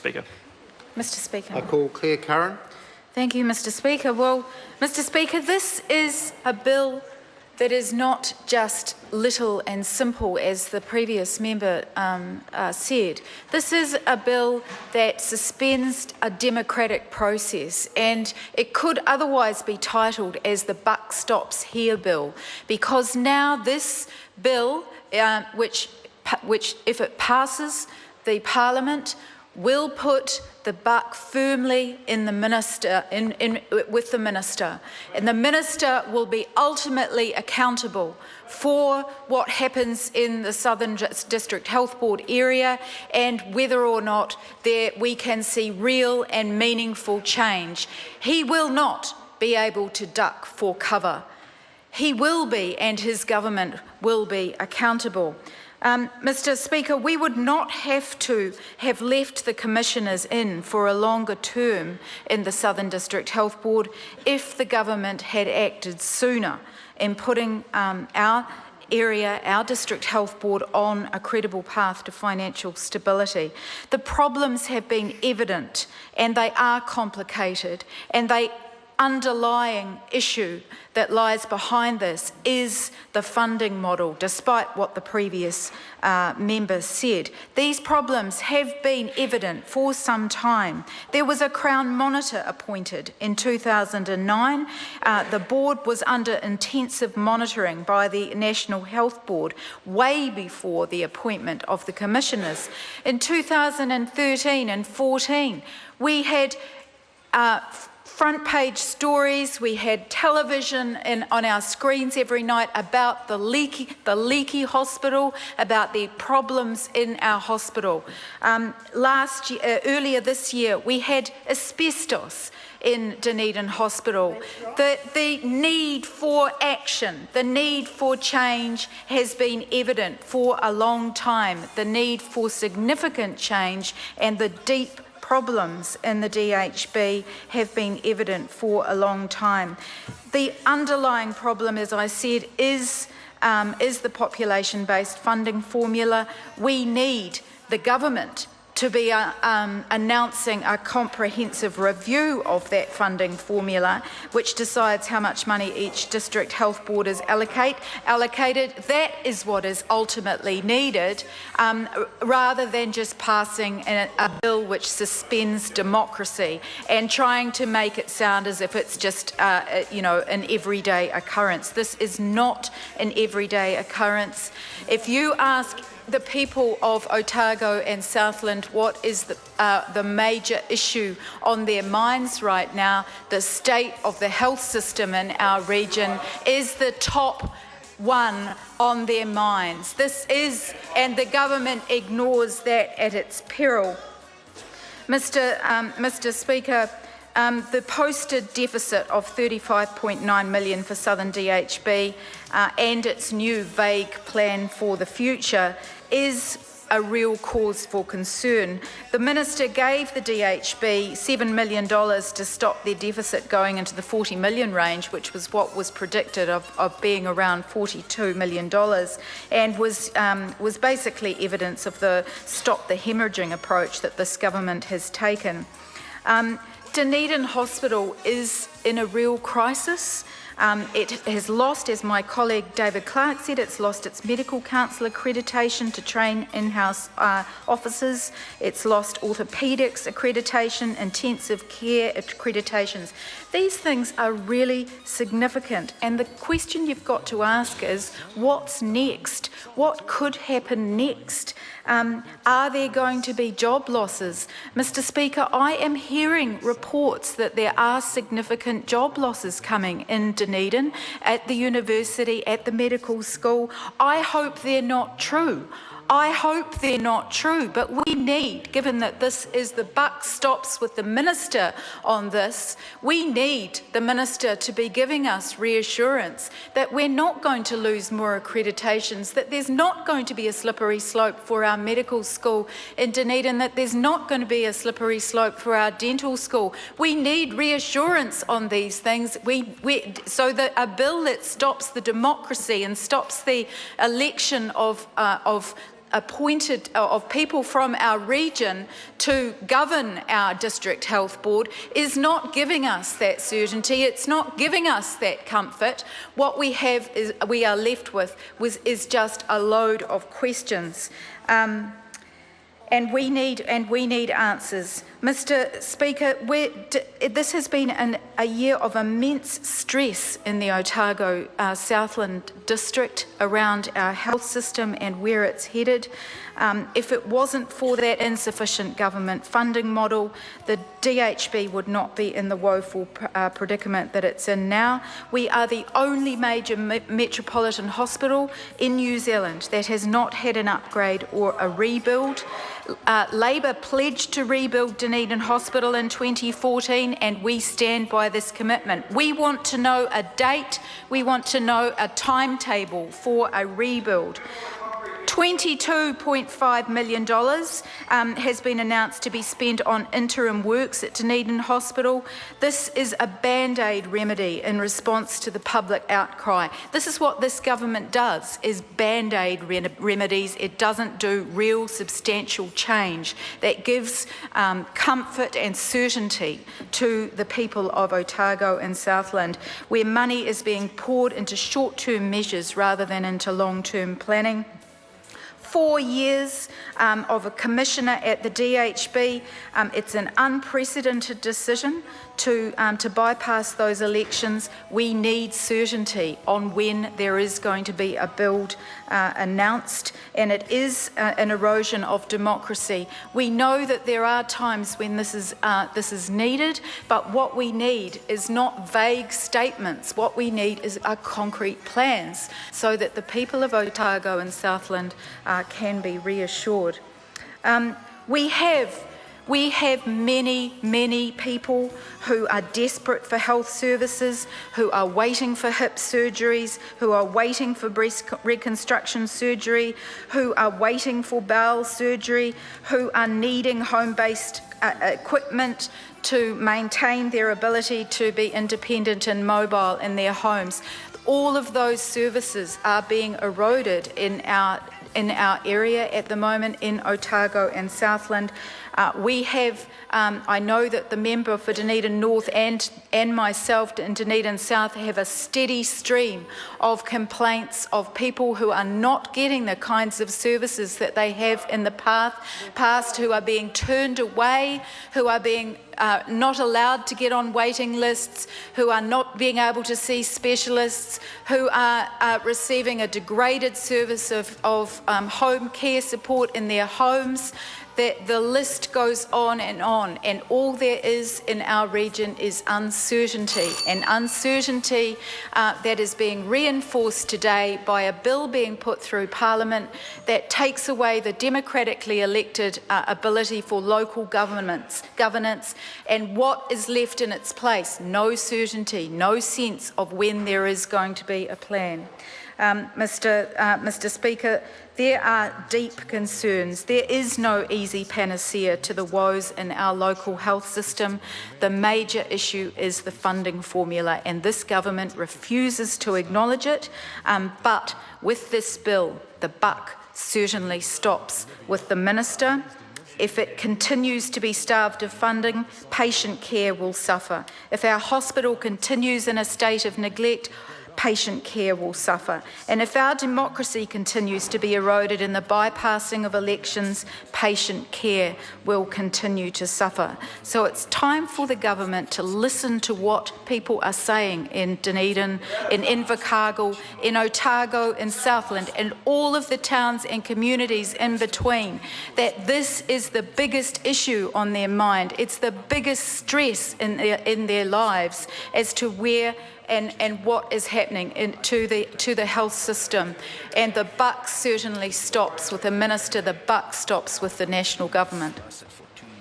Speaker. Mr. Speaker. I call Claire Curran. Thank you, Mr. Speaker. Well, Mr. Speaker, this is a bill that is not just little and simple, as the previous member said. This is a bill that suspends a democratic process, and it could otherwise be titled as the buck stops here bill, because now this bill, which if it passes the Parliament, will put the buck firmly in the minister, with the minister, and the minister will be ultimately accountable for what happens in the Southern District Health Board area and whether or not we can see real and meaningful change. He will not be able to duck for cover. He will be, and his government will be, accountable. Mr. Speaker, we would not have to have left the commissioners in for a longer term in the Southern District Health Board if the government had acted sooner in putting our District Health Board, on a credible path to financial stability. The problems have been evident, and they are complicated, and the underlying issue that lies behind this is the funding model, despite what the previous member said. These problems have been evident for some time. There was a Crown Monitor appointed in 2009. The board was under intensive monitoring by the National Health Board way before the appointment of the commissioners. In 2013 and 14, we had front page stories, we had television on our screens every night about the leaky hospital, about the problems in our hospital. Earlier this year, we had asbestos in Dunedin Hospital. The need for action, the need for change has been evident for a long time. The need for significant change and the deep problems in the DHB have been evident for a long time. The underlying problem, as I said, is the population-based funding formula. We need the government to be announcing a comprehensive review of that funding formula, which decides how much money each district health board is allocated. That is what is ultimately needed, rather than just passing a bill which suspends democracy and trying to make it sound as if it's just an everyday occurrence. This is not an everyday occurrence. If you ask the people of Otago and Southland what is the major issue on their minds right now, the state of the health system in our region is the top one on their minds. This is, and the government ignores that at its peril. Mr. Speaker, the posted deficit of $35.9 million for Southern DHB and its new vague plan for the future is a real cause for concern. The Minister gave the DHB $7 million to stop their deficit going into the $40 million range, which was what was predicted of being around $42 million, and was basically evidence of the stop the hemorrhaging approach that this government has taken. Dunedin Hospital is in a real crisis. It has lost, as my colleague David Clark said, it's lost its medical council accreditation to train in-house officers. It's lost orthopaedics accreditation, intensive care accreditations. These things are really significant, and the question you've got to ask is, what's next? What could happen next? Are there going to be job losses? Mr. Speaker, I am hearing reports that there are significant job losses coming in Dunedin, at the university, at the medical school. I hope they're not true. I hope they're not true, but we need, given that this is the buck stops with the Minister on this, we need the Minister to be giving us reassurance that we're not going to lose more accreditations, that there's not going to be a slippery slope for our medical school in Dunedin, that there's not going to be a slippery slope for our dental school. We need reassurance on these things so that a bill that stops the democracy and stops the election of appointed of people from our region to govern our district health board is not giving us that certainty. It's not giving us that comfort. What we are left with is just a load of questions. And we need answers. Mr. Speaker, this has been a year of immense stress in the Otago Southland district around our health system and where it's headed. If it wasn't for that insufficient government funding model, the DHB would not be in the woeful predicament that it's in now. We are the only major metropolitan hospital in New Zealand that has not had an upgrade or a rebuild. Labor pledged to rebuild Dunedin Hospital in 2014, and we stand by this commitment. We want to know a date, we want to know a timetable for a rebuild. $22.5 million has been announced to be spent on interim works at Dunedin Hospital. This is a band-aid remedy in response to the public outcry. This is what this government does, is band-aid remedies. It doesn't do real substantial change that gives comfort and certainty to the people of Otago and Southland, where money is being poured into short-term measures rather than into long-term planning. 4 years of a commissioner at the DHB. It's an unprecedented decision to bypass those elections. We need certainty on when there is going to be a build announced, and it is an erosion of democracy. We know that there are times when this is needed, but what we need is not vague statements. What we need are concrete plans so that the people of Otago and Southland can be reassured. We have many people who are desperate for health services, who are waiting for hip surgeries, who are waiting for breast reconstruction surgery, who are waiting for bowel surgery, who are needing home-based equipment to maintain their ability to be independent and mobile in their homes. All of those services are being eroded in our area at the moment in Otago and Southland. I know that the member for Dunedin North and myself in Dunedin South have a steady stream of complaints of people who are not getting the kinds of services that they have in the past, who are being turned away, who are being not allowed to get on waiting lists, who are not being able to see specialists, who are receiving a degraded service of home care support in their homes. That the list goes on, and all there is in our region is uncertainty, and uncertainty that is being reinforced today by a bill being put through Parliament that takes away the democratically elected ability for local governance, and what is left in its place? No certainty, no sense of when there is going to be a plan. Mr. Speaker, there are deep concerns. There is no easy panacea to the woes in our local health system. The major issue is the funding formula, and this government refuses to acknowledge it. But with this bill, the buck certainly stops with the minister. If it continues to be starved of funding, patient care will suffer. If our hospital continues in a state of neglect, patient care will suffer. And if our democracy continues to be eroded in the bypassing of elections, patient care will continue to suffer. So it's time for the government to listen to what people are saying in Dunedin, in Invercargill, in Otago, in Southland, and all of the towns and communities in between, that this is the biggest issue on their mind. It's the biggest stress in their lives as to where and what is happening to the health system. And the buck certainly stops with the minister, the buck stops with the national government.